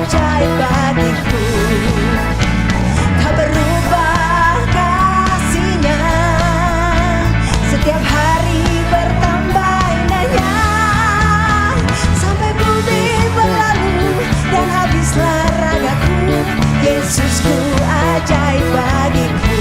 ajaib bagiku. Tak berubah kasih-Nya, setiap hari bertambah indahnya. Sampai bumi berlalu dan habislah ragaku, Yesusku ajaib bagiku.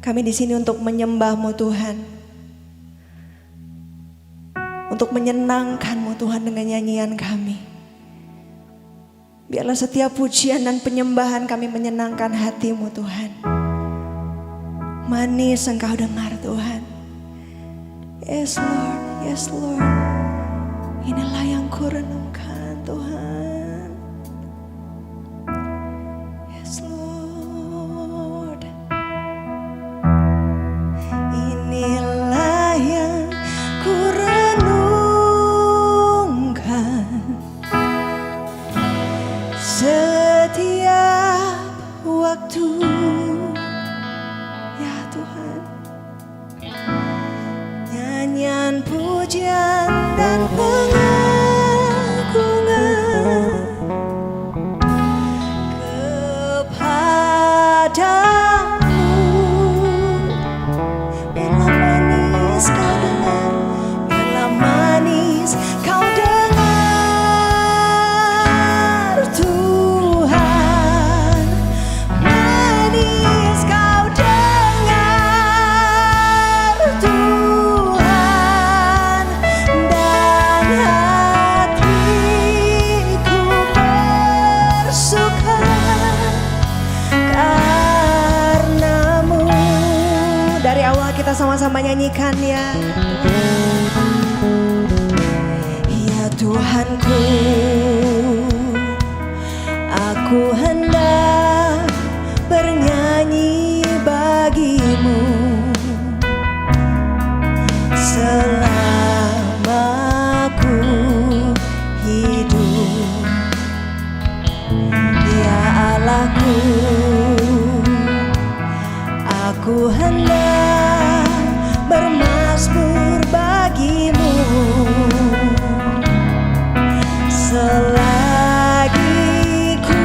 Kami di sini untuk menyembah-Mu Tuhan, untuk menyenangkan-Mu Tuhan dengan nyanyian kami. Biarlah setiap pujian dan penyembahan kami menyenangkan hati-Mu Tuhan. Manis Engkau dengar Tuhan. Yes Lord, yes Lord. Inilah yang kurenungkan Tuhan. Yes Lord. Inilah yang kurenungkan setiap waktu. Ya Tuhan, nyanyian pujian dan pengagungan kepadamu. Bila manis kau dengar, bila manis kau dengar Tuhan, manis kau dengar Tuhan, dan hatiku bersuka karenamu. Dari awal kita sama-sama nyanyikan ya. Ya Tuhanku, aku hendak bernyanyi bagimu selama ku hidup. Ya Allahku, aku hendak bermazmur bagimu selagi ku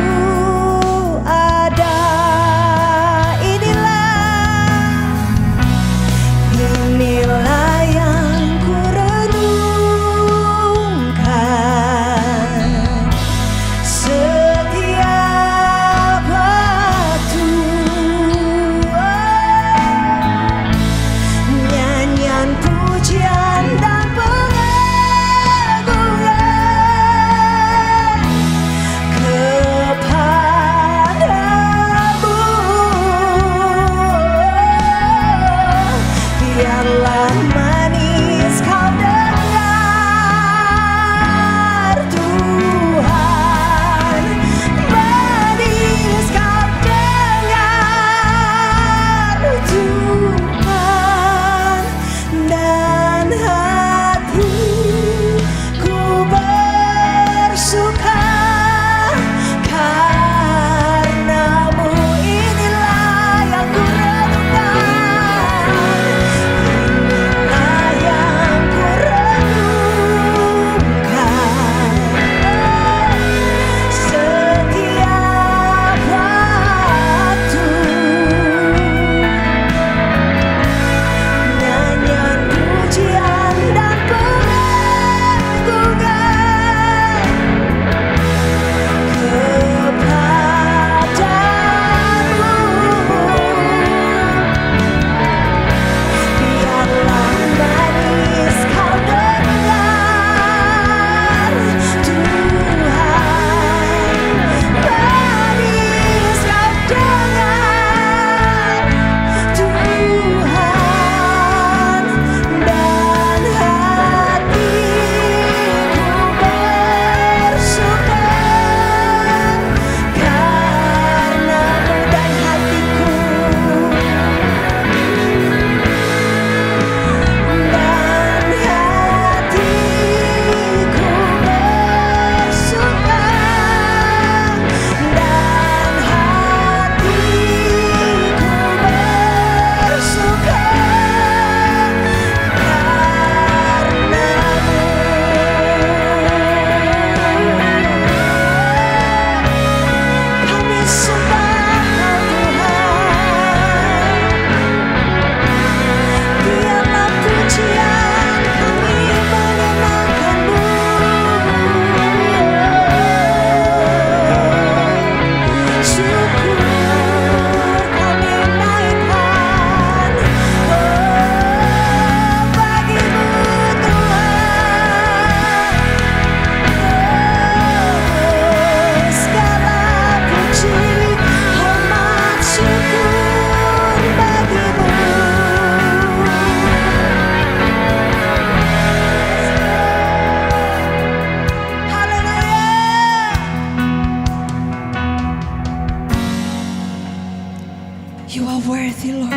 You are worthy, Lord.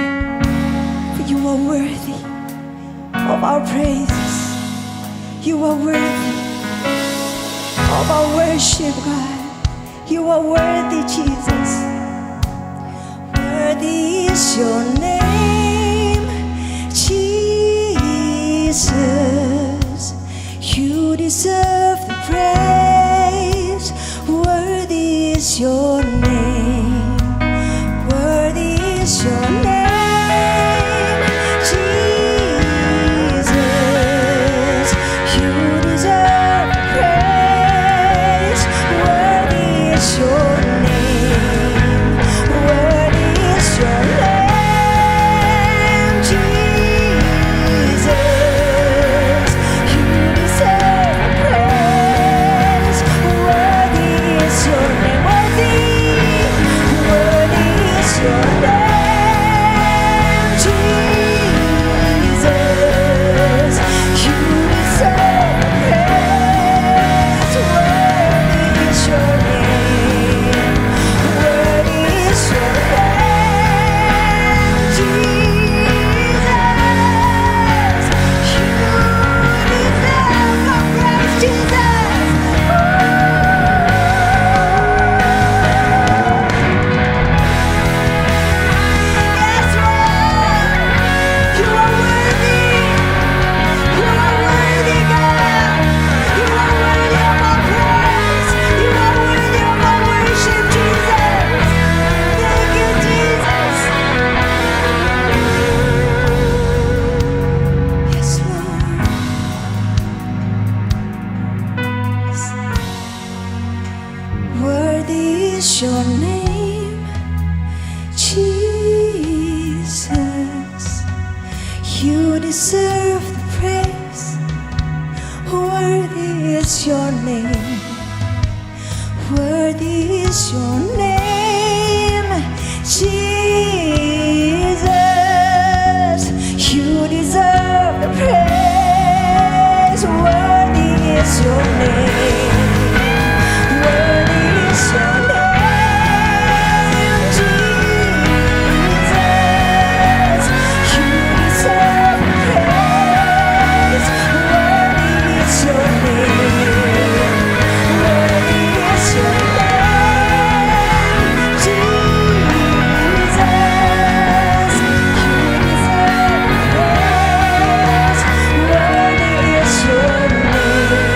You are worthy of our praises. You are worthy of our worship, God. You are worthy, Jesus. Worthy is your name, Jesus. You deserve the praise. Worthy is your name. Worthy is your name, Jesus. You deserve praise. Worthy is your name. Worthy is your name, Jesus. You deserve praise. Worthy is your name. Worthy is your name, Jesus. You deserve praise. Worthy is your name. Worthy is your name, Jesus. You deserve our praise, Jesus. Yes, Lord. You are worthy. You are worthy, God. You are worthy of our praise. You are worthy of our worship, Jesus. Thank you, Jesus. Yes, Lord. Worthy is your name, Jesus. You deserve the praise. Worthy is your name. Worthy is your name, Jesus. You deserve the praise. Worthy is your name. Worthy is your name, Jesus. You deserve the praise. Worthy is your name. Worthy is your name, Jesus. You deserve the praise. Worthy is your name.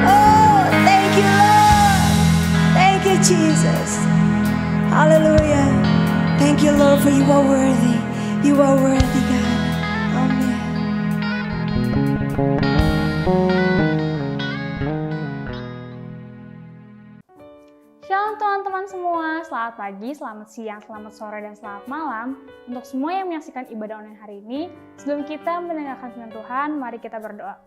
Oh, thank you, Lord. Thank you, Jesus. Hallelujah. Thank you, Lord, for you are worthy. You are worthy, God. Amen. Shalom teman-teman semua, selamat pagi, selamat siang, selamat sore, dan selamat malam. Untuk semua yang menyaksikan ibadah online hari ini, sebelum kita mendengarkan firman Tuhan, mari kita berdoa.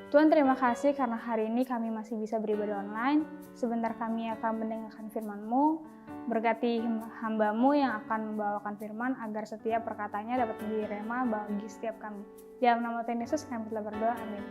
Tuhan, terima kasih karena hari ini kami masih bisa beribadah online. Sebentar kami akan mendengarkan firman-Mu. Berkati hamba-Mu yang akan membawakan firman agar setiap perkataannya dapat menjadi rema bagi setiap kami. Dalam nama Tuhan Yesus kami telah berdoa, amin.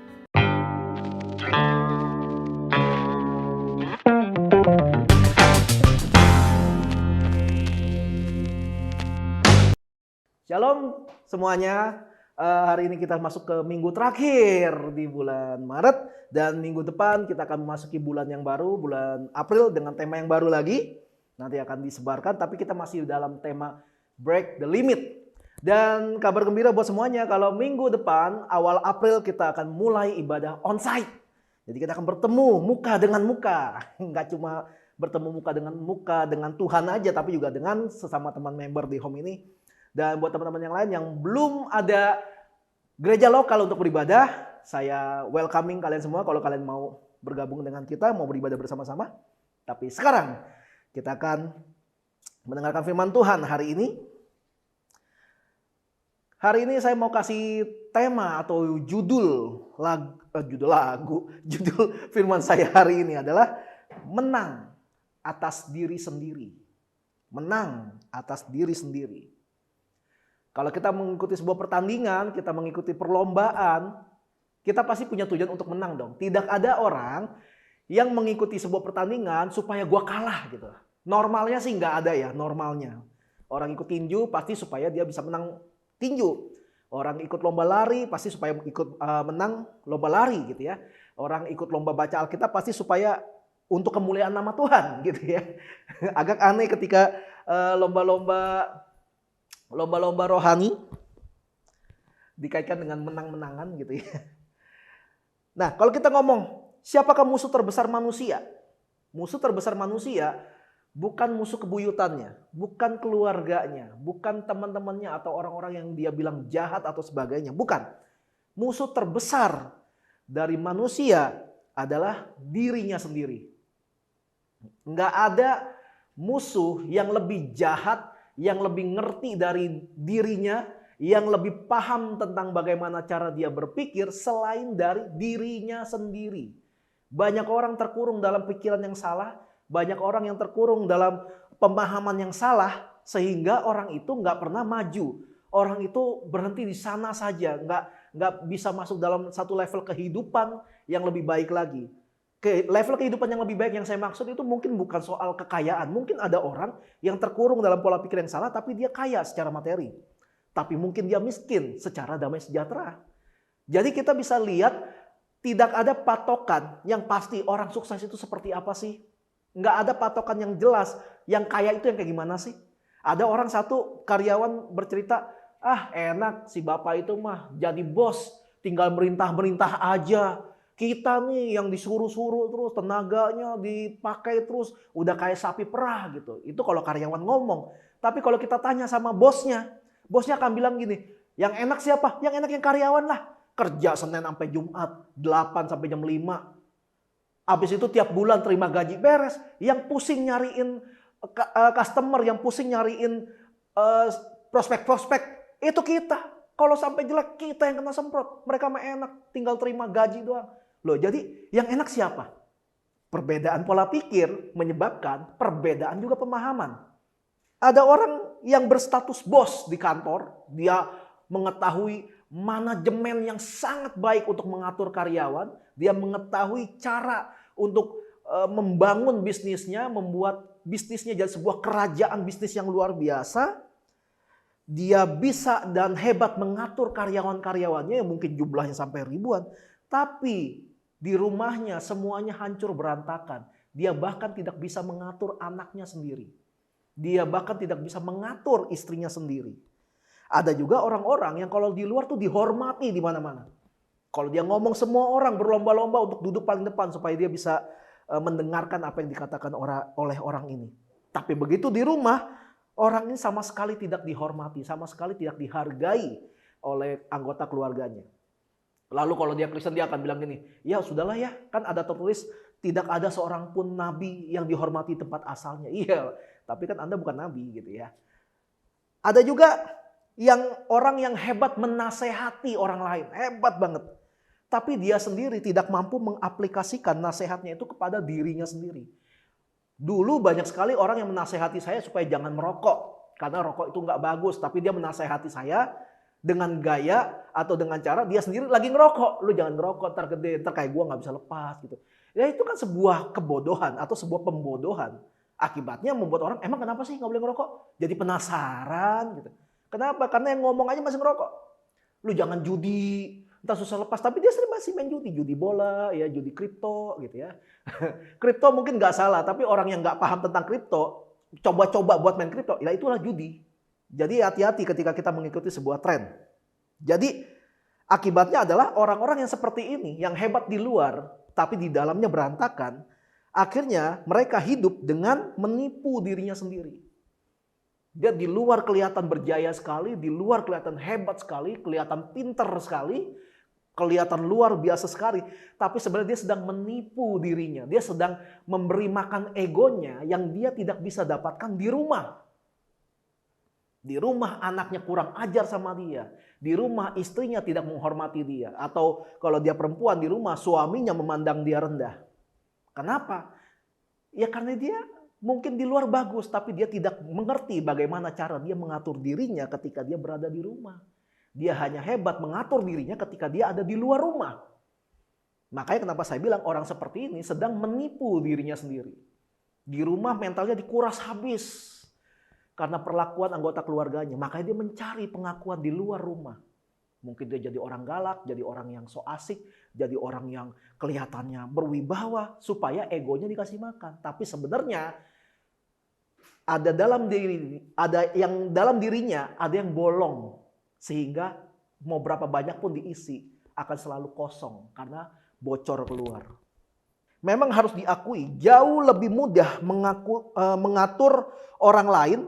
Shalom semuanya. Hari ini kita masuk ke minggu terakhir di bulan Maret, dan minggu depan kita akan memasuki bulan yang baru, bulan April, dengan tema yang baru lagi. Nanti akan disebarkan, tapi kita masih dalam tema Break the Limit. Dan kabar gembira buat semuanya, kalau minggu depan awal April kita akan mulai ibadah onsite. Jadi kita akan bertemu muka dengan muka, nggak cuma bertemu muka dengan Tuhan aja, tapi juga dengan sesama teman member di home ini. Dan buat teman-teman yang lain yang belum ada gereja lokal untuk beribadah, saya welcoming kalian semua kalau kalian mau bergabung dengan kita, mau beribadah bersama-sama. Tapi sekarang kita akan mendengarkan firman Tuhan hari ini. Hari ini saya mau kasih tema atau judul firman saya hari ini adalah menang atas diri sendiri. Menang atas diri sendiri. Kalau kita mengikuti sebuah pertandingan, kita mengikuti perlombaan, kita pasti punya tujuan untuk menang dong. Tidak ada orang yang mengikuti sebuah pertandingan supaya gua kalah gitu. Normalnya sih nggak ada ya, normalnya. Orang ikut tinju pasti supaya dia bisa menang tinju. Orang ikut lomba lari pasti supaya ikut menang lomba lari gitu ya. Orang ikut lomba baca Alkitab pasti supaya untuk kemuliaan nama Tuhan gitu ya. Agak aneh ketika lomba-lomba rohani dikaitkan dengan menang-menangan gitu ya. Nah, kalau kita ngomong siapakah musuh terbesar manusia? Musuh terbesar manusia bukan musuh kebuyutannya, bukan keluarganya, bukan teman-temannya atau orang-orang yang dia bilang jahat atau sebagainya. Bukan. Musuh terbesar dari manusia adalah dirinya sendiri. Nggak ada musuh yang lebih jahat, yang lebih ngerti dari dirinya, yang lebih paham tentang bagaimana cara dia berpikir selain dari dirinya sendiri. Banyak orang terkurung dalam pikiran yang salah, banyak orang yang terkurung dalam pemahaman yang salah, sehingga orang itu nggak pernah maju. Orang itu berhenti di sana saja, nggak bisa masuk dalam satu level kehidupan yang lebih baik lagi. Level kehidupan yang lebih baik yang saya maksud itu mungkin bukan soal kekayaan. Mungkin ada orang yang terkurung dalam pola pikir yang salah, tapi dia kaya secara materi. Tapi mungkin dia miskin secara damai sejahtera. Jadi kita bisa lihat tidak ada patokan yang pasti orang sukses itu seperti apa sih. Nggak ada patokan yang jelas. Yang kaya itu yang kayak gimana sih. Ada orang satu karyawan bercerita, enak si bapak itu mah jadi bos. Tinggal merintah-merintah aja. Kita nih yang disuruh-suruh terus, tenaganya dipakai terus. Udah kayak sapi perah gitu. Itu kalau karyawan ngomong. Tapi kalau kita tanya sama bosnya akan bilang gini, yang enak siapa? Yang enak yang karyawan lah. Kerja Senin sampai Jumat, 8 sampai jam 5. Habis itu tiap bulan terima gaji beres. Yang pusing nyariin customer, yang pusing nyariin prospek-prospek, itu kita. Kalau sampai jelek, kita yang kena semprot. Mereka mah enak, tinggal terima gaji doang. Loh, jadi yang enak siapa? Perbedaan pola pikir menyebabkan perbedaan juga pemahaman. Ada orang yang berstatus bos di kantor, dia mengetahui manajemen yang sangat baik untuk mengatur karyawan, dia mengetahui cara untuk membangun bisnisnya, membuat bisnisnya jadi sebuah kerajaan bisnis yang luar biasa. Dia bisa dan hebat mengatur karyawan-karyawannya yang mungkin jumlahnya sampai ribuan, tapi di rumahnya semuanya hancur berantakan. Dia bahkan tidak bisa mengatur anaknya sendiri. Dia bahkan tidak bisa mengatur istrinya sendiri. Ada juga orang-orang yang kalau di luar tuh dihormati di mana-mana. Kalau dia ngomong semua orang berlomba-lomba untuk duduk paling depan supaya dia bisa mendengarkan apa yang dikatakan oleh orang ini. Tapi begitu di rumah, orang ini sama sekali tidak dihormati, sama sekali tidak dihargai oleh anggota keluarganya. Lalu kalau dia Kristen dia akan bilang gini, ya sudahlah ya, kan ada tertulis tidak ada seorang pun nabi yang dihormati tempat asalnya. Iya, tapi kan Anda bukan nabi gitu ya. Ada juga orang yang hebat menasehati orang lain, hebat banget. Tapi dia sendiri tidak mampu mengaplikasikan nasihatnya itu kepada dirinya sendiri. Dulu banyak sekali orang yang menasehati saya supaya jangan merokok. Karena rokok itu nggak bagus, tapi dia menasehati saya dengan gaya atau dengan cara dia sendiri lagi ngerokok. Lu jangan ngerokok, ntar gede, ntar kayak gue nggak bisa lepas gitu. Ya itu kan sebuah kebodohan atau sebuah pembodohan. Akibatnya membuat orang, emang kenapa sih nggak boleh ngerokok? Jadi penasaran gitu. Kenapa? Karena yang ngomong aja masih ngerokok. Lu jangan judi, ntar susah lepas. Tapi dia sering masih main judi bola, ya judi kripto gitu ya. Kripto mungkin nggak salah, tapi orang yang nggak paham tentang kripto, coba-coba buat main kripto, ya itulah judi. Jadi hati-hati ketika kita mengikuti sebuah tren. Jadi akibatnya adalah orang-orang yang seperti ini, yang hebat di luar, tapi di dalamnya berantakan, akhirnya mereka hidup dengan menipu dirinya sendiri. Dia di luar kelihatan berjaya sekali, di luar kelihatan hebat sekali, kelihatan pintar sekali, kelihatan luar biasa sekali. Tapi sebenarnya dia sedang menipu dirinya. Dia sedang memberi makan egonya yang dia tidak bisa dapatkan di rumah. Di rumah anaknya kurang ajar sama dia. Di rumah istrinya tidak menghormati dia. Atau kalau dia perempuan di rumah suaminya memandang dia rendah. Kenapa? Ya karena dia mungkin di luar bagus, tapi dia tidak mengerti bagaimana cara dia mengatur dirinya ketika dia berada di rumah. Dia hanya hebat mengatur dirinya ketika dia ada di luar rumah. Makanya kenapa saya bilang orang seperti ini sedang menipu dirinya sendiri. Di rumah mentalnya dikuras habis karena perlakuan anggota keluarganya. Makanya dia mencari pengakuan di luar rumah. Mungkin dia jadi orang galak, jadi orang yang so asik, jadi orang yang kelihatannya berwibawa supaya egonya dikasih makan. Tapi sebenarnya ada yang dalam dirinya ada yang bolong, sehingga mau berapa banyak pun diisi akan selalu kosong karena bocor keluar. Memang harus diakui jauh lebih mudah mengatur orang lain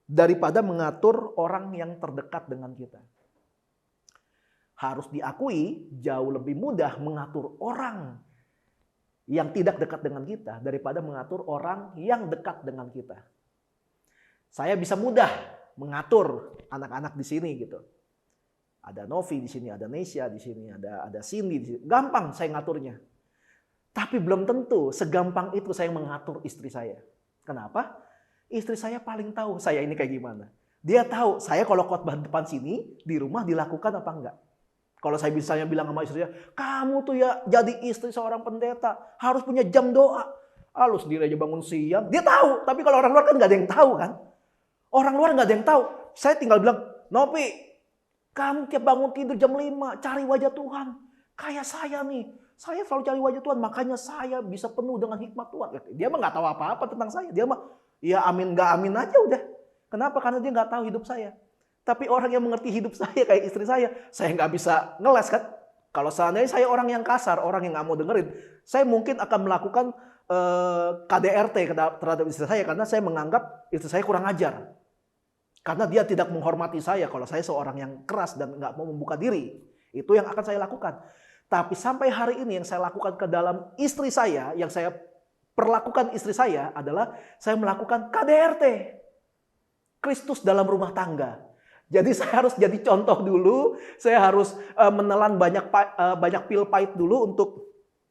daripada mengatur orang yang terdekat dengan kita. Harus diakui jauh lebih mudah mengatur orang yang tidak dekat dengan kita daripada mengatur orang yang dekat dengan kita. Saya bisa mudah mengatur anak-anak di sini gitu. Ada Novi di sini, ada Nesya di sini, ada Cindy di sini. Gampang saya ngaturnya. Tapi belum tentu segampang itu saya mengatur istri saya. Kenapa? Istri saya paling tahu saya ini kayak gimana. Dia tahu saya kalau khotbah depan sini di rumah dilakukan apa enggak. Kalau saya misalnya bilang sama istri saya, kamu tuh ya jadi istri seorang pendeta, harus punya jam doa. Lu sendiri aja bangun siang. Dia tahu, tapi kalau orang luar kan nggak ada yang tahu kan. Orang luar nggak ada yang tahu. Saya tinggal bilang, Nopi, kamu tiap bangun tidur jam 5, cari wajah Tuhan. Kayak saya nih, saya selalu cari wajah Tuhan, makanya saya bisa penuh dengan hikmat Tuhan. Dia mah nggak tahu apa-apa tentang saya. Dia mah, ya amin nggak amin aja udah. Kenapa? Karena dia nggak tahu hidup saya. Tapi orang yang mengerti hidup saya kayak istri saya nggak bisa ngeles kan. Kalau seandainya saya orang yang kasar, orang yang nggak mau dengerin, saya mungkin akan melakukan KDRT terhadap istri saya karena saya menganggap istri saya kurang ajar. Karena dia tidak menghormati saya kalau saya seorang yang keras dan nggak mau membuka diri. Itu yang akan saya lakukan. Tapi sampai hari ini yang saya lakukan ke dalam istri saya, yang saya perlakukan istri saya adalah saya melakukan KDRT. Kristus dalam rumah tangga. Jadi saya harus jadi contoh dulu, saya harus menelan banyak pil pahit dulu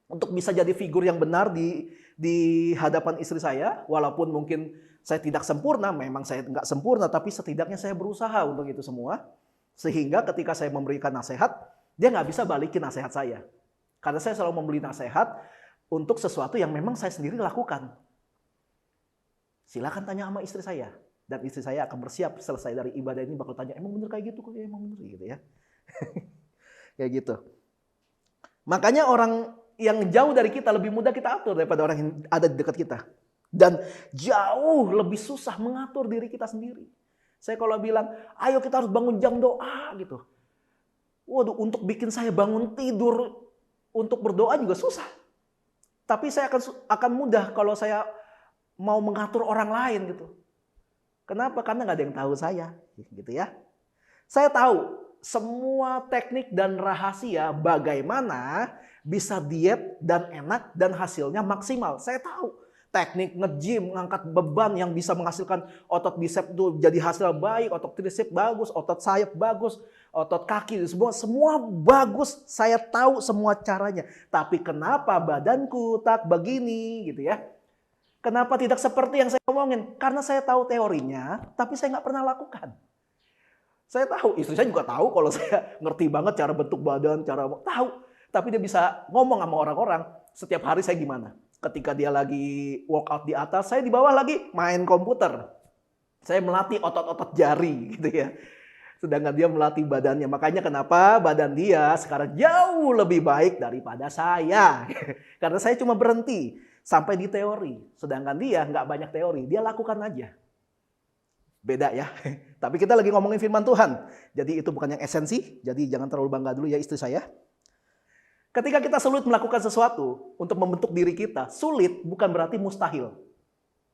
untuk bisa jadi figur yang benar di hadapan istri saya. Walaupun mungkin saya tidak sempurna, memang saya nggak sempurna, tapi setidaknya saya berusaha untuk itu semua. Sehingga ketika saya memberikan nasihat, dia nggak bisa balikin nasihat saya. Karena saya selalu memberi nasihat untuk sesuatu yang memang saya sendiri lakukan. Silakan tanya sama istri saya. Dan istri saya akan bersiap selesai dari ibadah ini bakal tanya, emang bener kayak gitu? Kok emang bener gitu ya? Kayak gitu. Makanya orang yang jauh dari kita lebih mudah kita atur daripada orang yang ada di dekat kita. Dan jauh lebih susah mengatur diri kita sendiri. Saya kalau bilang, ayo kita harus bangun jam doa gitu. Waduh, untuk bikin saya bangun tidur untuk berdoa juga susah. Tapi saya akan mudah kalau saya mau mengatur orang lain gitu. Kenapa? Karena nggak ada yang tahu saya, gitu ya. Saya tahu semua teknik dan rahasia bagaimana bisa diet dan enak dan hasilnya maksimal. Saya tahu teknik nge-gym, ngangkat beban yang bisa menghasilkan otot bicep itu jadi hasil baik, otot tricep bagus, otot sayap bagus, otot kaki semua bagus. Saya tahu semua caranya. Tapi kenapa badanku tak begini, gitu ya? Kenapa tidak seperti yang saya omongin? Karena saya tahu teorinya, tapi saya nggak pernah lakukan. Saya tahu, istri saya juga tahu kalau saya ngerti banget cara bentuk badan, cara tahu. Tapi dia bisa ngomong sama orang-orang setiap hari saya gimana. Ketika dia lagi workout di atas, saya di bawah lagi main komputer. Saya melatih otot-otot jari gitu ya. Sedangkan dia melatih badannya. Makanya kenapa badan dia sekarang jauh lebih baik daripada saya. Karena saya cuma berhenti sampai di teori. Sedangkan dia nggak banyak teori. Dia lakukan aja. Beda ya. Tapi kita lagi ngomongin firman Tuhan. Jadi itu bukan yang esensi. Jadi jangan terlalu bangga dulu ya istri saya. Ketika kita sulit melakukan sesuatu untuk membentuk diri kita. Sulit bukan berarti mustahil.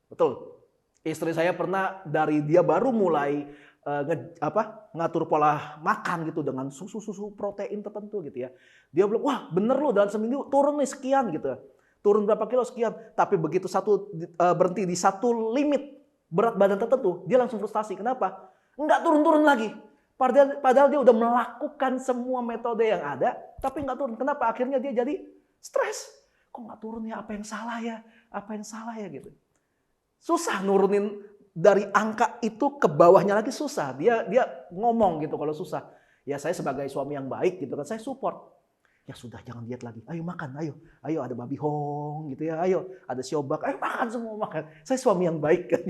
Betul. Istri saya pernah dari dia baru mulai ngatur pola makan gitu dengan susu protein tertentu gitu ya. Dia bilang, wah bener loh dalam seminggu turun nih sekian gitu. Turun berapa kilo sekian, tapi begitu berhenti di satu limit berat badan tertentu, dia langsung frustasi. Kenapa? Enggak turun-turun lagi. Padahal dia udah melakukan semua metode yang ada, tapi enggak turun. Kenapa? Akhirnya dia jadi stres. Kok enggak turun ya? Apa yang salah ya? Apa yang salah ya gitu. Susah nurunin dari angka itu ke bawahnya lagi susah. Dia ngomong gitu kalau susah. Ya saya sebagai suami yang baik gitu kan, saya support. Ya sudah, jangan diet lagi. Ayo makan, ayo ada babi hong gitu ya, ayo ada siobak, ayo makan semua makan. Saya suami yang baik kan,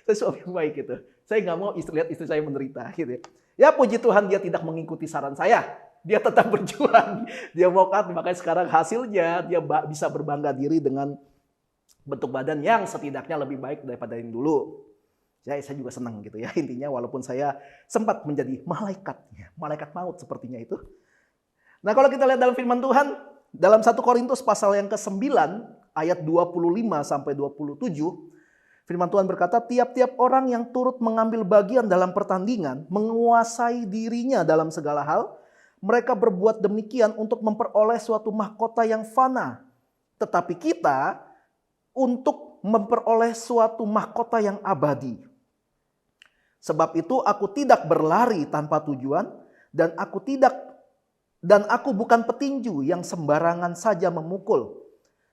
saya suami yang baik gitu. Saya nggak mau lihat istri saya menderita gitu ya. Ya puji Tuhan dia tidak mengikuti saran saya. Dia tetap berjuang, dia walkout, makanya sekarang hasilnya dia bisa berbangga diri dengan bentuk badan yang setidaknya lebih baik daripada yang dulu. Saya juga senang gitu ya, intinya walaupun saya sempat menjadi malaikat maut sepertinya itu. Nah kalau kita lihat dalam firman Tuhan, dalam 1 Korintus pasal yang ke-9 ayat 25 sampai 27, firman Tuhan berkata, tiap-tiap orang yang turut mengambil bagian dalam pertandingan, menguasai dirinya dalam segala hal, mereka berbuat demikian untuk memperoleh suatu mahkota yang fana. Tetapi kita untuk memperoleh suatu mahkota yang abadi. Sebab itu aku tidak berlari tanpa tujuan, dan aku bukan petinju yang sembarangan saja memukul,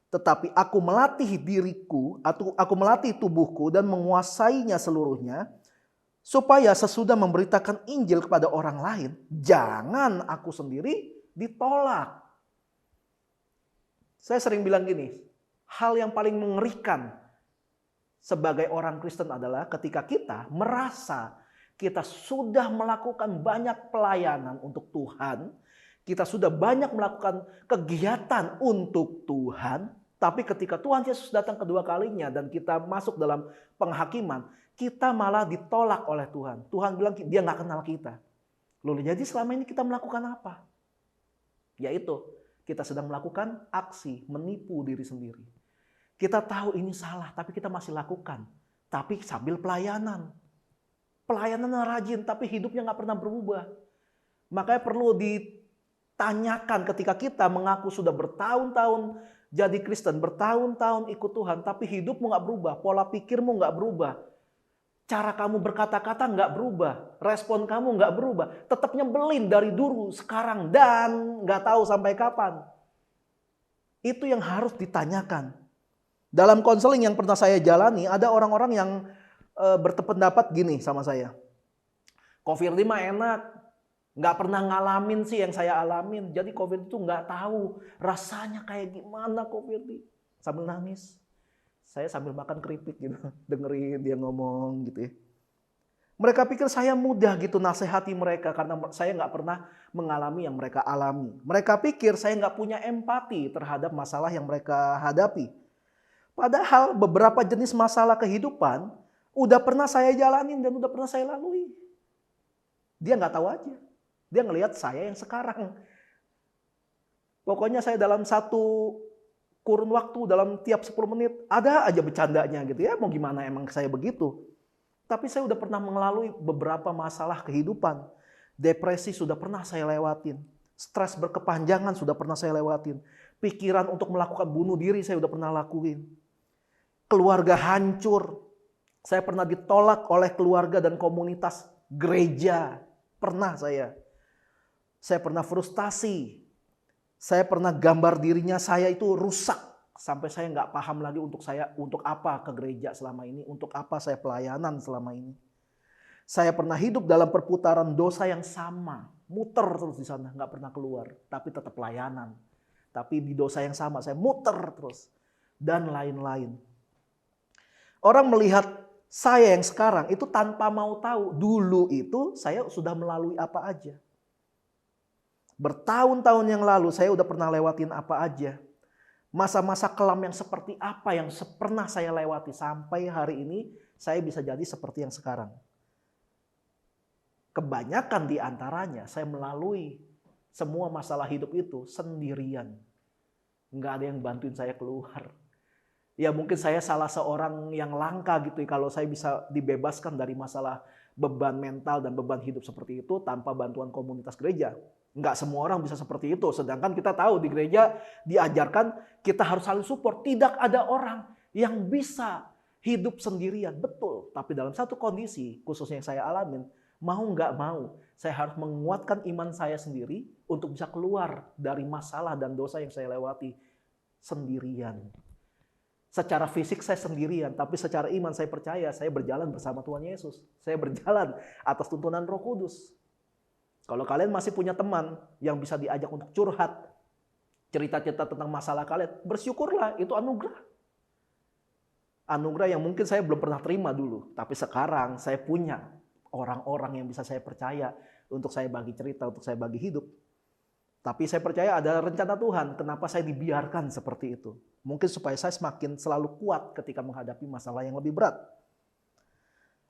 tetapi aku melatih diriku, atau aku melatih tubuhku dan menguasainya seluruhnya, supaya sesudah memberitakan Injil kepada orang lain, jangan aku sendiri ditolak. Saya sering bilang gini, hal yang paling mengerikan sebagai orang Kristen adalah ketika kita merasa kita sudah melakukan banyak pelayanan untuk Tuhan, kita sudah banyak melakukan kegiatan untuk Tuhan, tapi ketika Tuhan Yesus datang kedua kalinya dan kita masuk dalam penghakiman, kita malah ditolak oleh Tuhan. Tuhan bilang dia nggak kenal kita. Lalu jadi selama ini kita melakukan apa? Yaitu kita sedang melakukan aksi menipu diri sendiri. Kita tahu ini salah, tapi kita masih lakukan. Tapi sambil pelayanan. Pelayanan yang rajin, tapi hidupnya nggak pernah berubah. Makanya perlu ditanyakan ketika kita mengaku sudah bertahun-tahun jadi Kristen, bertahun-tahun ikut Tuhan, tapi hidupmu nggak berubah, pola pikirmu nggak berubah, cara kamu berkata-kata nggak berubah, respon kamu nggak berubah, tetap nyebelin dari dulu, sekarang, dan nggak tahu sampai kapan. Itu yang harus ditanyakan. Dalam konseling yang pernah saya jalani, ada orang-orang yang berpendapat gini sama saya. Ko Firdy mah enak, nggak pernah ngalamin sih yang saya alamin. Jadi Ko Firdy itu nggak tahu rasanya kayak gimana Ko Firdy. Sambil nangis, saya sambil makan keripik gitu, dengerin dia ngomong gitu ya. Mereka pikir saya mudah gitu nasihati mereka karena saya nggak pernah mengalami yang mereka alami. Mereka pikir saya nggak punya empati terhadap masalah yang mereka hadapi. Padahal beberapa jenis masalah kehidupan udah pernah saya jalanin dan udah pernah saya lalui. Dia nggak tahu aja. Dia ngelihat saya yang sekarang. Pokoknya saya dalam satu kurun waktu, dalam tiap 10 menit, ada aja bercandanya gitu ya. Mau gimana emang saya begitu. Tapi saya udah pernah melalui beberapa masalah kehidupan. Depresi sudah pernah saya lewatin. Stres berkepanjangan sudah pernah saya lewatin. Pikiran untuk melakukan bunuh diri saya udah pernah lakuin. Keluarga hancur. Saya pernah ditolak oleh keluarga dan komunitas gereja. Pernah saya. Saya pernah frustasi. Saya pernah gambar dirinya saya itu rusak. Sampai saya nggak paham lagi untuk apa ke gereja selama ini. Untuk apa saya pelayanan selama ini. Saya pernah hidup dalam perputaran dosa yang sama. Muter terus di sana. Nggak pernah keluar. Tapi tetap pelayanan. Tapi di dosa yang sama saya muter terus. Dan lain-lain. Orang melihat saya yang sekarang itu tanpa mau tahu. Dulu itu saya sudah melalui apa aja. Bertahun-tahun yang lalu saya udah pernah lewatin apa aja. Masa-masa kelam yang seperti apa yang pernah saya lewati. Sampai hari ini saya bisa jadi seperti yang sekarang. Kebanyakan di antaranya saya melalui semua masalah hidup itu sendirian. Nggak ada yang bantuin saya keluar. Ya mungkin saya salah seorang yang langka gitu kalau saya bisa dibebaskan dari masalah beban mental dan beban hidup seperti itu tanpa bantuan komunitas gereja. Enggak semua orang bisa seperti itu. Sedangkan kita tahu di gereja diajarkan kita harus saling support. Tidak ada orang yang bisa hidup sendirian. Betul. Tapi dalam satu kondisi khususnya yang saya alamin, mau nggak mau saya harus menguatkan iman saya sendiri untuk bisa keluar dari masalah dan dosa yang saya lewati sendirian. Secara fisik saya sendirian, tapi secara iman saya percaya saya berjalan bersama Tuhan Yesus. Saya berjalan atas tuntunan Roh Kudus. Kalau kalian masih punya teman yang bisa diajak untuk curhat, cerita-cerita tentang masalah kalian, bersyukurlah, itu anugerah. Anugerah yang mungkin saya belum pernah terima dulu, tapi sekarang saya punya orang-orang yang bisa saya percaya untuk saya bagi cerita, untuk saya bagi hidup. Tapi saya percaya ada rencana Tuhan, kenapa saya dibiarkan seperti itu. Mungkin supaya saya semakin selalu kuat ketika menghadapi masalah yang lebih berat.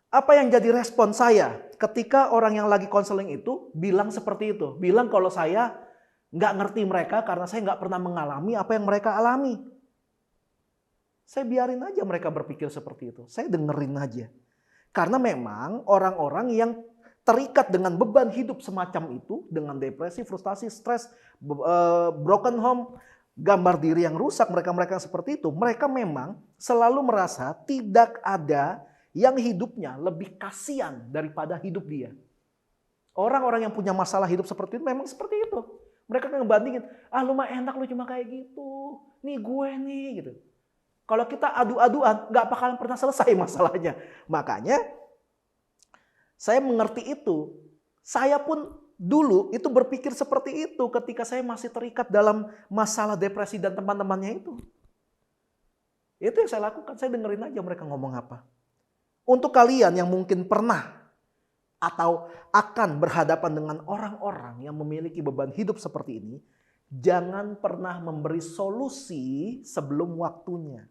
Apa yang jadi respon saya ketika orang yang lagi konseling itu bilang seperti itu. Bilang kalau saya nggak ngerti mereka karena saya nggak pernah mengalami apa yang mereka alami. Saya biarin aja mereka berpikir seperti itu. Saya dengerin aja. Karena memang orang-orang yang terikat dengan beban hidup semacam itu, dengan depresi, frustasi, stres, broken home, gambar diri yang rusak, mereka-mereka seperti itu, mereka memang selalu merasa tidak ada yang hidupnya lebih kasihan daripada hidup dia. Orang-orang yang punya masalah hidup seperti itu memang seperti itu. Mereka kan ngebandingin, lu mah enak, lu cuma kayak gitu. Nih gue nih gitu. Kalau kita adu-aduan, gak bakalan pernah selesai masalahnya. Makanya saya mengerti itu. Saya pun dulu itu berpikir seperti itu ketika saya masih terikat dalam masalah depresi dan teman-temannya itu. Itu yang saya lakukan, saya dengerin aja mereka ngomong apa. Untuk kalian yang mungkin pernah atau akan berhadapan dengan orang-orang yang memiliki beban hidup seperti ini, jangan pernah memberi solusi sebelum waktunya.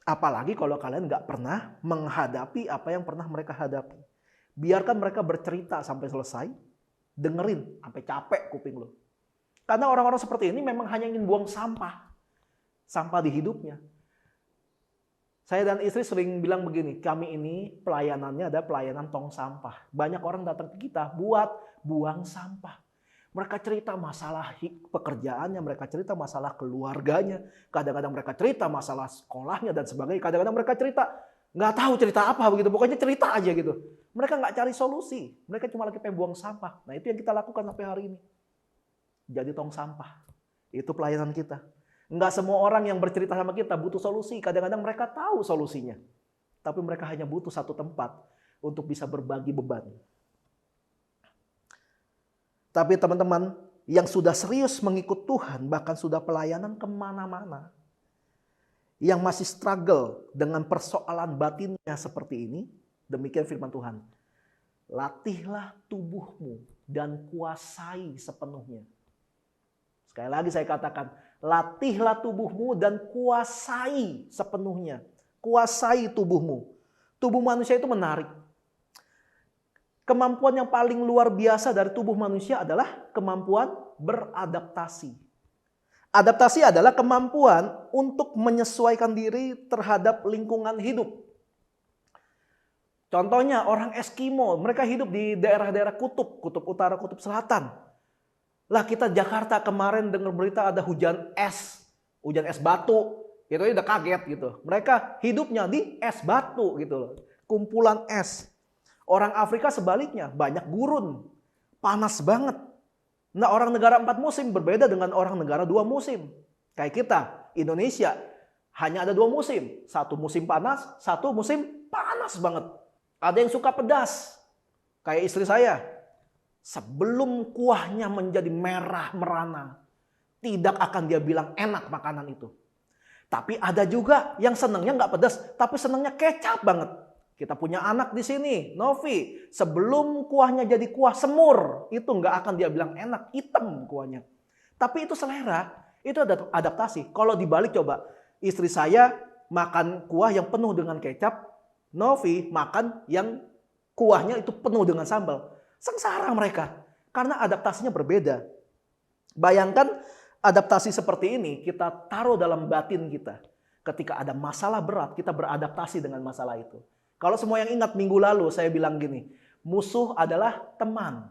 Apalagi kalau kalian nggak pernah menghadapi apa yang pernah mereka hadapi. Biarkan mereka bercerita sampai selesai, dengerin sampai capek kuping lo. Karena orang-orang seperti ini memang hanya ingin buang sampah. Sampah di hidupnya. Saya dan istri sering bilang begini, kami ini pelayanannya ada pelayanan tong sampah. Banyak orang datang ke kita buat buang sampah. Mereka cerita masalah pekerjaannya, mereka cerita masalah keluarganya, kadang-kadang mereka cerita masalah sekolahnya dan sebagainya, kadang-kadang mereka cerita nggak tahu cerita apa begitu, pokoknya cerita aja gitu. Mereka nggak cari solusi, mereka cuma lagi pengen buang sampah. Nah itu yang kita lakukan sampai hari ini. Jadi tong sampah, itu pelayanan kita. Nggak semua orang yang bercerita sama kita butuh solusi, kadang-kadang mereka tahu solusinya, tapi mereka hanya butuh satu tempat untuk bisa berbagi beban. Tapi teman-teman yang sudah serius mengikut Tuhan, bahkan sudah pelayanan kemana-mana, yang masih struggle dengan persoalan batinnya seperti ini, demikian firman Tuhan. Latihlah tubuhmu dan kuasai sepenuhnya. Sekali lagi saya katakan, latihlah tubuhmu dan kuasai sepenuhnya. Kuasai tubuhmu. Tubuh manusia itu menarik. Kemampuan yang paling luar biasa dari tubuh manusia adalah kemampuan beradaptasi. Adaptasi adalah kemampuan untuk menyesuaikan diri terhadap lingkungan hidup. Contohnya orang Eskimo, mereka hidup di daerah-daerah kutub, kutub utara, kutub selatan. Lah kita Jakarta kemarin dengar berita ada hujan es batu, itu udah kaget gitu. Mereka hidupnya di es batu gitu loh, kumpulan es. Orang Afrika sebaliknya, banyak gurun, panas banget. Nah orang negara 4 musim berbeda dengan orang negara 2 musim. Kayak kita, Indonesia, hanya ada 2 musim. 1 musim panas, 1 musim panas banget. Ada yang suka pedas, kayak istri saya. Sebelum kuahnya menjadi merah merana, tidak akan dia bilang enak makanan itu. Tapi ada juga yang senangnya nggak pedas, tapi senangnya kecap banget. Kita punya anak di sini, Novi. Sebelum kuahnya jadi kuah semur, itu nggak akan dia bilang enak, hitam kuahnya. Tapi itu selera, itu ada adaptasi. Kalau dibalik coba, istri saya makan kuah yang penuh dengan kecap, Novi makan yang kuahnya itu penuh dengan sambal. Sengsara mereka, karena adaptasinya berbeda. Bayangkan adaptasi seperti ini kita taruh dalam batin kita. Ketika ada masalah berat, kita beradaptasi dengan masalah itu. Kalau semua yang ingat minggu lalu saya bilang gini, musuh adalah teman.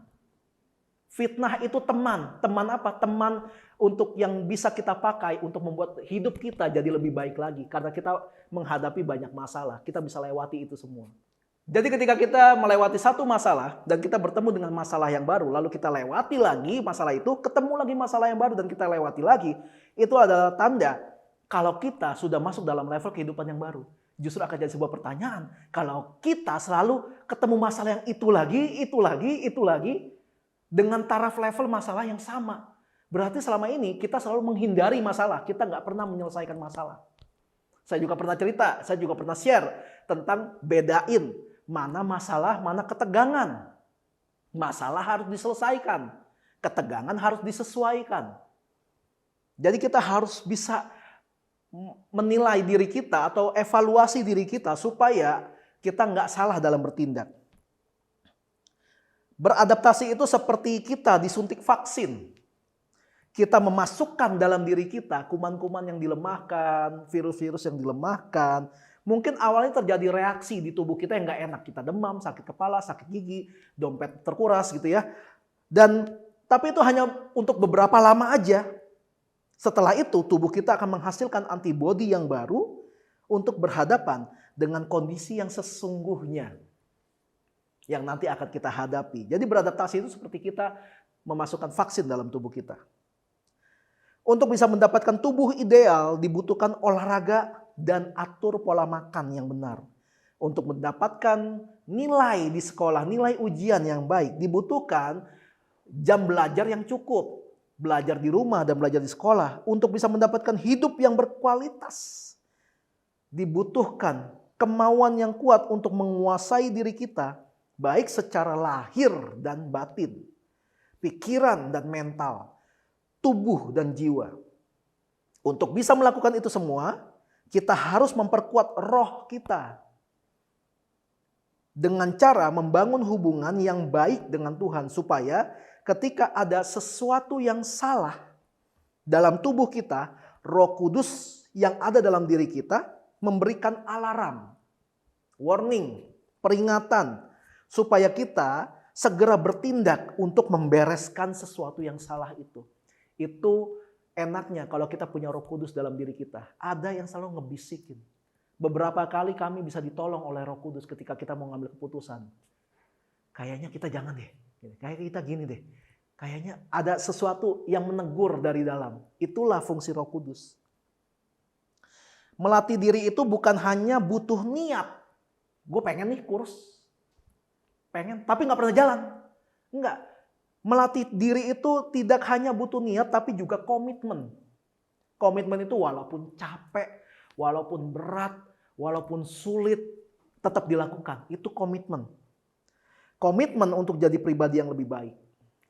Fitnah itu teman. Teman apa? Teman untuk yang bisa kita pakai untuk membuat hidup kita jadi lebih baik lagi. Karena kita menghadapi banyak masalah, kita bisa lewati itu semua. Jadi ketika kita melewati satu masalah dan kita bertemu dengan masalah yang baru, lalu kita lewati lagi masalah itu, ketemu lagi masalah yang baru dan kita lewati lagi, itu adalah tanda kalau kita sudah masuk dalam level kehidupan yang baru. Justru akan jadi sebuah pertanyaan, kalau kita selalu ketemu masalah yang itu lagi, dengan taraf level masalah yang sama. Berarti selama ini kita selalu menghindari masalah, kita nggak pernah menyelesaikan masalah. Saya juga pernah cerita, saya juga pernah share tentang bedain mana masalah, mana ketegangan. Masalah harus diselesaikan, ketegangan harus disesuaikan. Jadi kita harus bisa menilai diri kita atau evaluasi diri kita supaya kita nggak salah dalam bertindak. Beradaptasi itu seperti kita disuntik vaksin. Kita memasukkan dalam diri kita kuman-kuman yang dilemahkan, virus-virus yang dilemahkan. Mungkin awalnya terjadi reaksi di tubuh kita yang nggak enak. Kita demam, sakit kepala, sakit gigi, dompet terkuras gitu ya. Tapi itu hanya untuk beberapa lama aja. Setelah itu tubuh kita akan menghasilkan antibodi yang baru untuk berhadapan dengan kondisi yang sesungguhnya. Yang nanti akan kita hadapi. Jadi beradaptasi itu seperti kita memasukkan vaksin dalam tubuh kita. Untuk bisa mendapatkan tubuh ideal dibutuhkan olahraga dan atur pola makan yang benar. Untuk mendapatkan nilai di sekolah, nilai ujian yang baik dibutuhkan jam belajar yang cukup. Belajar di rumah dan belajar di sekolah. Untuk bisa mendapatkan hidup yang berkualitas dibutuhkan kemauan yang kuat untuk menguasai diri kita, baik secara lahir dan batin, pikiran dan mental, tubuh dan jiwa. Untuk bisa melakukan itu semua, kita harus memperkuat roh kita dengan cara membangun hubungan yang baik dengan Tuhan, supaya ketika ada sesuatu yang salah dalam tubuh kita, Roh Kudus yang ada dalam diri kita memberikan alarm, warning, peringatan, supaya kita segera bertindak untuk membereskan sesuatu yang salah itu. Itu enaknya kalau kita punya Roh Kudus dalam diri kita. Ada yang selalu ngebisikin. Beberapa kali kami bisa ditolong oleh Roh Kudus ketika kita mau ngambil keputusan. Kayaknya kita jangan deh. Kayak kita gini deh. Kayaknya ada sesuatu yang menegur dari dalam. Itulah fungsi Roh Kudus. Melatih diri itu bukan hanya butuh niat. Gue pengen nih kurus. Pengen, tapi gak pernah jalan. Enggak. Melatih diri itu tidak hanya butuh niat, tapi juga komitmen. Komitmen itu walaupun capek, walaupun berat, walaupun sulit, tetap dilakukan. Itu komitmen. Komitmen untuk jadi pribadi yang lebih baik.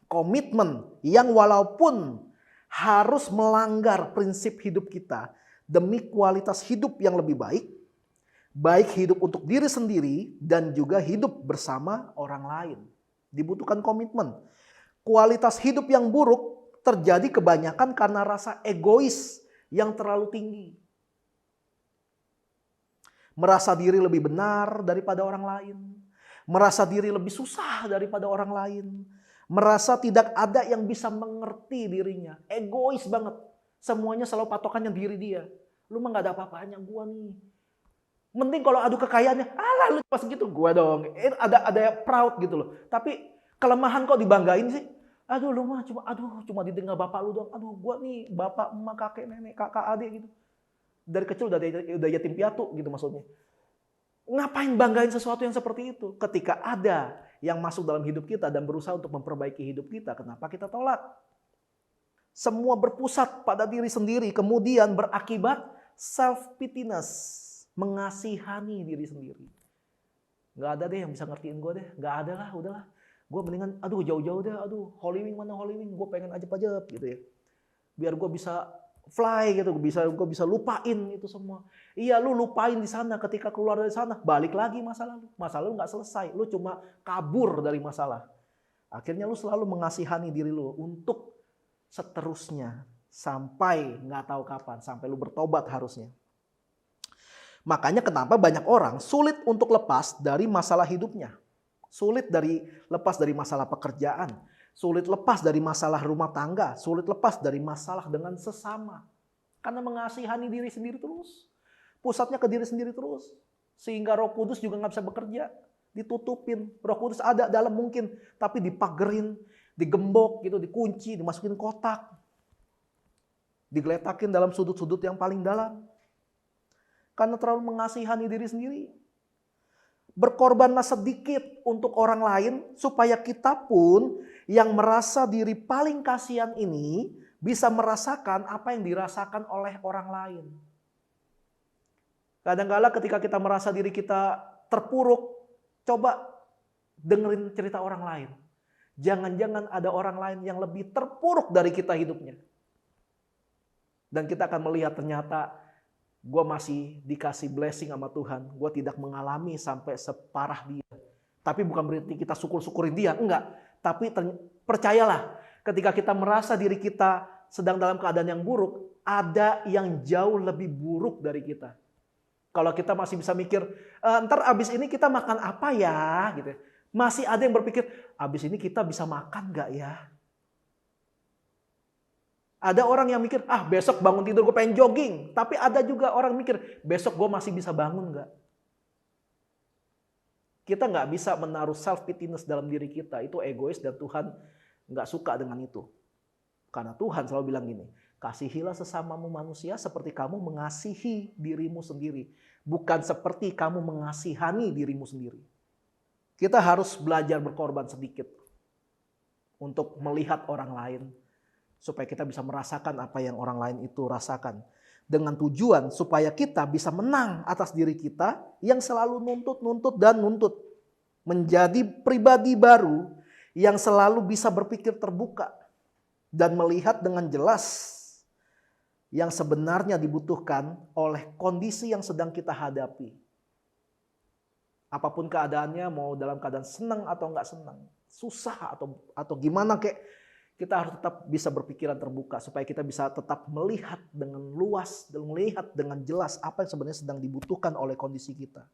Komitmen yang walaupun harus melanggar prinsip hidup kita demi kualitas hidup yang lebih baik, baik hidup untuk diri sendiri dan juga hidup bersama orang lain. Dibutuhkan komitmen. Kualitas hidup yang buruk terjadi kebanyakan karena rasa egois yang terlalu tinggi. Merasa diri lebih benar daripada orang lain. Merasa diri lebih susah daripada orang lain. Merasa tidak ada yang bisa mengerti dirinya. Egois banget. Semuanya selalu patokannya diri dia. Lu mah gak ada apa-apanya, gua nih. Mending kalau adu kekayaannya, alah lu pas gitu gua dong. Ada proud gitu loh. Tapi kelemahan kok dibanggain sih? Aduh lu mah cuma ditinggal bapak lu doang. Aduh gua nih bapak, emak, kakek, nenek, kakak, adik gitu. Dari kecil udah yatim piatu gitu maksudnya. Ngapain banggain sesuatu yang seperti itu? Ketika ada yang masuk dalam hidup kita dan berusaha untuk memperbaiki hidup kita, kenapa kita tolak? Semua berpusat pada diri sendiri, kemudian berakibat self-pityness, mengasihani diri sendiri. Gak ada deh yang bisa ngertiin gue deh, gak ada lah, udahlah. Gue mendingan, aduh jauh-jauh deh, aduh Holy Wing mana Holy Wing, gue pengen ajep-ajep gitu ya. Biar gue bisa fly gitu, gue bisa lupain itu semua. Iya lu lupain di sana, ketika keluar dari sana, balik lagi masa lalu gak selesai, lu cuma kabur dari masalah. Akhirnya lu selalu mengasihani diri lu untuk seterusnya, sampai gak tahu kapan, sampai lu bertobat harusnya. Makanya kenapa banyak orang sulit untuk lepas dari masalah hidupnya. Sulit lepas dari masalah pekerjaan. Sulit lepas dari masalah rumah tangga. Sulit lepas dari masalah dengan sesama. Karena mengasihani diri sendiri terus. Pusatnya ke diri sendiri terus. Sehingga Roh Kudus juga gak bisa bekerja. Ditutupin. Roh Kudus ada dalam mungkin. Tapi dipagerin, digembok, gitu, dikunci, dimasukin kotak. Digeletakin dalam sudut-sudut yang paling dalam. Karena terlalu mengasihani diri sendiri. Berkorbanlah sedikit untuk orang lain supaya kita pun yang merasa diri paling kasihan ini bisa merasakan apa yang dirasakan oleh orang lain. Kadang-kala ketika kita merasa diri kita terpuruk, coba dengerin cerita orang lain. Jangan-jangan ada orang lain yang lebih terpuruk dari kita hidupnya. Dan kita akan melihat ternyata gue masih dikasih blessing sama Tuhan. Gue tidak mengalami sampai separah dia. Tapi bukan berarti kita syukur-syukurin dia. Enggak. Tapi percayalah, ketika kita merasa diri kita sedang dalam keadaan yang buruk, ada yang jauh lebih buruk dari kita. Kalau kita masih bisa mikir, ntar abis ini kita makan apa ya? Gitu. Masih ada yang berpikir, abis ini kita bisa makan nggak ya? Ada orang yang mikir, besok bangun tidur gue pengen jogging. Tapi ada juga orang mikir, besok gue masih bisa bangun nggak? Kita nggak bisa menaruh self-pitiness dalam diri kita. Itu egois dan Tuhan nggak suka dengan itu. Karena Tuhan selalu bilang gini, kasihilah sesamamu manusia seperti kamu mengasihi dirimu sendiri. Bukan seperti kamu mengasihani dirimu sendiri. Kita harus belajar berkorban sedikit untuk melihat orang lain. Supaya kita bisa merasakan apa yang orang lain itu rasakan. Dengan tujuan supaya kita bisa menang atas diri kita yang selalu nuntut. Menjadi pribadi baru yang selalu bisa berpikir terbuka. Dan melihat dengan jelas yang sebenarnya dibutuhkan oleh kondisi yang sedang kita hadapi. Apapun keadaannya, mau dalam keadaan senang atau enggak senang, susah atau gimana kayak, kita harus tetap bisa berpikiran terbuka supaya kita bisa tetap melihat dengan luas dan melihat dengan jelas apa yang sebenarnya sedang dibutuhkan oleh kondisi kita.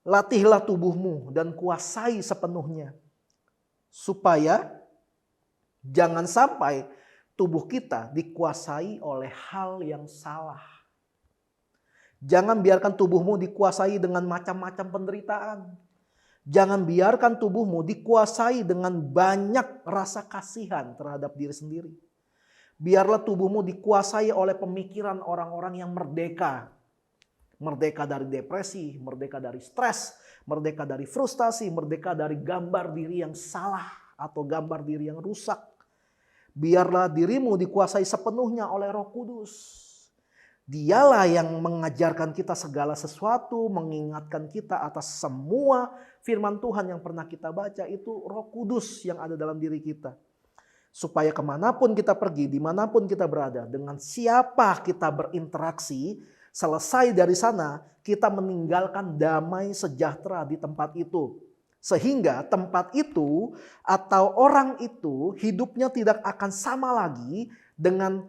Latihlah tubuhmu dan kuasai sepenuhnya supaya jangan sampai tubuh kita dikuasai oleh hal yang salah. Jangan biarkan tubuhmu dikuasai dengan macam-macam penderitaan. Jangan biarkan tubuhmu dikuasai dengan banyak rasa kasihan terhadap diri sendiri. Biarlah tubuhmu dikuasai oleh pemikiran orang-orang yang merdeka. Merdeka dari depresi, merdeka dari stres, merdeka dari frustasi, merdeka dari gambar diri yang salah atau gambar diri yang rusak. Biarlah dirimu dikuasai sepenuhnya oleh Roh Kudus. Dialah yang mengajarkan kita segala sesuatu, mengingatkan kita atas semua firman Tuhan yang pernah kita baca. Itu Roh Kudus yang ada dalam diri kita. Supaya kemanapun kita pergi, dimanapun kita berada, dengan siapa kita berinteraksi, selesai dari sana kita meninggalkan damai sejahtera di tempat itu. Sehingga tempat itu atau orang itu hidupnya tidak akan sama lagi dengan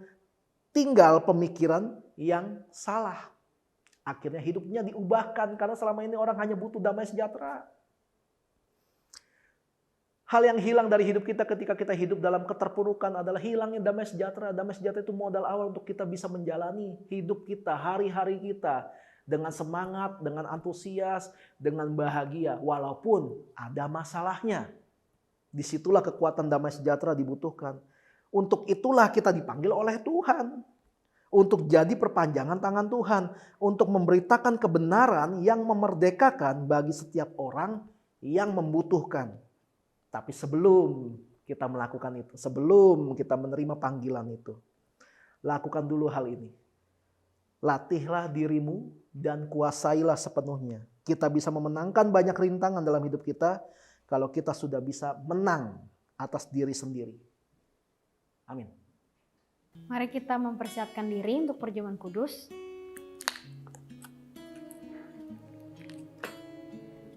tinggal pemikiran yang salah. Akhirnya hidupnya diubahkan karena selama ini orang hanya butuh damai sejahtera. Hal yang hilang dari hidup kita ketika kita hidup dalam keterpurukan adalah hilangnya damai sejahtera. Damai sejahtera itu modal awal untuk kita bisa menjalani hidup kita, hari-hari kita dengan semangat, dengan antusias, dengan bahagia walaupun ada masalahnya. Disitulah kekuatan damai sejahtera dibutuhkan. Untuk itulah kita dipanggil oleh Tuhan. Untuk jadi perpanjangan tangan Tuhan. Untuk memberitakan kebenaran yang memerdekakan bagi setiap orang yang membutuhkan. Tapi sebelum kita melakukan itu, sebelum kita menerima panggilan itu, lakukan dulu hal ini. Latihlah dirimu dan kuasailah sepenuhnya. Kita bisa memenangkan banyak rintangan dalam hidup kita kalau kita sudah bisa menang atas diri sendiri. Amin. Mari kita mempersiapkan diri untuk perjamuan kudus.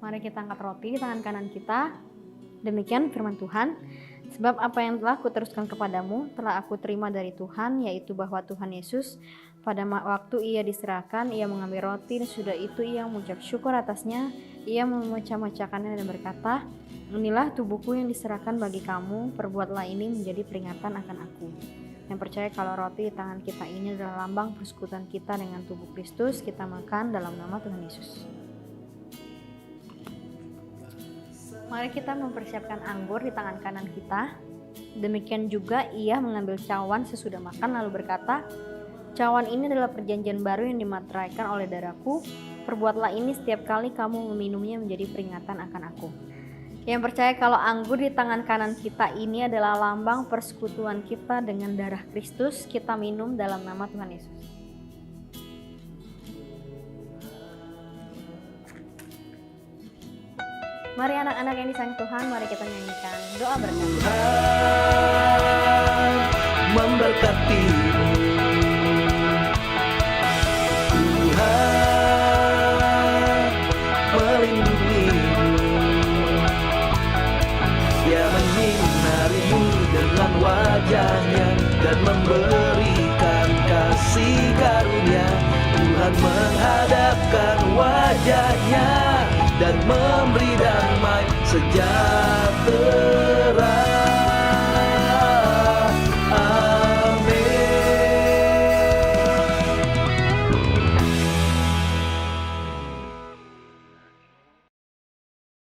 Mari kita angkat roti di tangan kanan kita. Demikian firman Tuhan. Sebab apa yang telah kuteruskan kepadamu telah aku terima dari Tuhan, yaitu bahwa Tuhan Yesus pada waktu ia diserahkan, ia mengambil roti dan sudah itu ia mengucap syukur atasnya. Ia memecah-mecahkannya dan berkata, inilah tubuhku yang diserahkan bagi kamu, perbuatlah ini menjadi peringatan akan aku. Yang percaya kalau roti di tangan kita ini adalah lambang persekutuan kita dengan tubuh Kristus, kita makan dalam nama Tuhan Yesus. Mari kita mempersiapkan anggur di tangan kanan kita. Demikian juga ia mengambil cawan sesudah makan lalu berkata, cawan ini adalah perjanjian baru yang dimateraikan oleh darahku. Perbuatlah ini setiap kali kamu meminumnya menjadi peringatan akan aku. Yang percaya kalau anggur di tangan kanan kita ini adalah lambang persekutuan kita dengan darah Kristus, kita minum dalam nama Tuhan Yesus. Mari anak-anak yang disayang Tuhan, mari kita nyanyikan doa berkat. Tuhan memberkatimu. Tuhan melindungimu. Dia menyinarimu dengan wajahnya dan memberikan kasih karunia. Tuhan menghadapkan wajahnya dan memberi damai sejahtera.